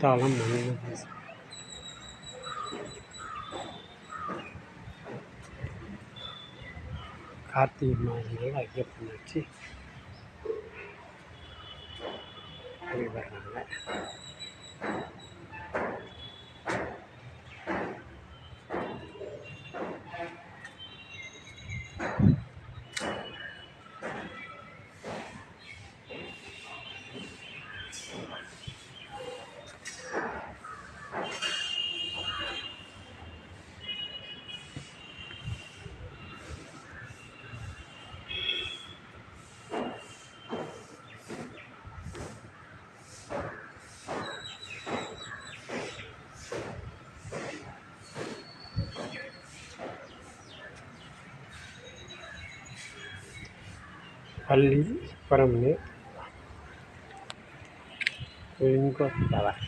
குத்தாலம் மன்மதி கார்த்திகை மாதங்கள் ஐயப்பன் வச்சு வர்றாங்க. பள்ளி சுப்பிரமணியர் லிங்கோத்சவர்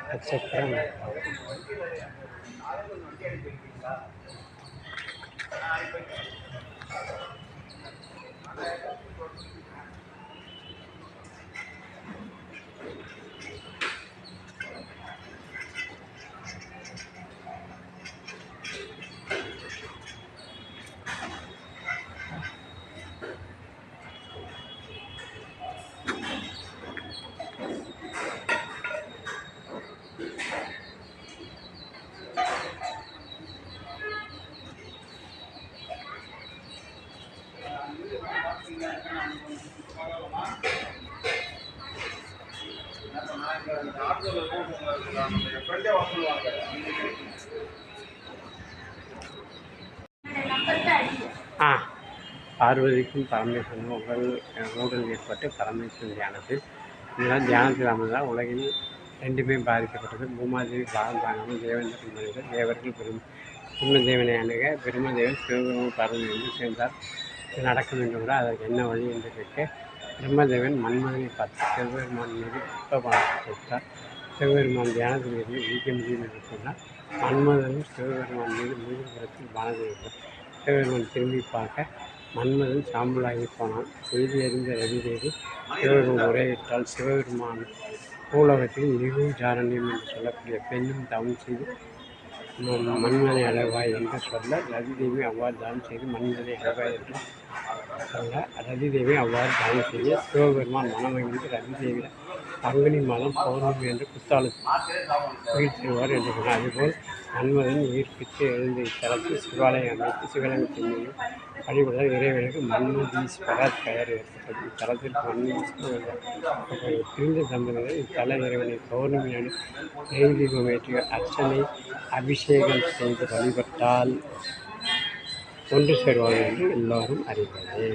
நட்சத்திரம் பார்வதிக்கும் பரமேஸ்வரனும் ஊழல் ஏற்பட்டு பரமேஸ்வரன் தியானத்தில் இதெல்லாம் தியானத்தில் அமர்ந்தால் உலகில் ரெண்டுமே பாதிக்கப்பட்டது. பூமாதேவி பாகம் தாங்காமல் தேவேந்திர மனிதர் தேவர்கள் பிரம்மதேவனை அணுக பிரம்மதேவன் சிவபெருமான் பார்வதி என்று சேர்ந்தார். இது நடக்கும் என்று கூட அதற்கு என்ன வழி என்று கேட்க பிரம்மதேவன் மன்மதனை பார்த்து சிவபெருமான் மீது புஷ்பபானத்தை கொடுத்தார். சிவபெருமான் தியானத்தில் இருந்து வீக்க முடியும் என்று சொன்னார். மன்மதனும் சிவபெருமான் மீது முழுபுறத்தில் பானத்தை வைத்தார். சிவபெருமான் திரும்பி பார்க்க மன்மதன் சாம்பலாகி போனான். செய்தி அறிந்த ரவிதேவி சிவபெருமான் உரையிட்டால் சிவபெருமான் பூலோகத்தில் மிகவும் ஜாரண்யம் என்று சொல்லக்கூடிய பெண்ணும் தவம் செய்து மன்மதனை அழகாய் என்று சொல்ல ரதிதேவி அவ்வாறு தானம் செய்து மன்மதனை அழகாய் என்று சொல்ல ரதிதேவி அவ்வாறு தானம் செய்ய சிவபெருமான் மனமகிழ்ந்து ரதிதேவியிடம் பங்குனி மாதம் பௌர்ணமி என்று குத்தாலத்தில் உயிர் தருவார் என்று சொன்னார். அதுபோல் மன்மதன் உயிர்ப்பித்து எழுந்த இத்தலத்தில் சிவாலயம் அமைத்து சிவலிங்கத்தின் மீது வழிபடுதல் இறைவனுக்கு மன்மதீஸ்வரர் பெயர் ஏற்பட்டது. இத்தலத்திற்கு மன்மதீஸ்வரர் பிரிந்த தம்பதியினர் இத்தல இறைவனை பௌர்ணமி நாடு நெய் தீபம் ஏற்றி அர்ச்சனை அபிஷேகம் செய்து வழிபட்டால் ஒன்று சேருவார்கள் என்று எல்லோரும் அறிவது.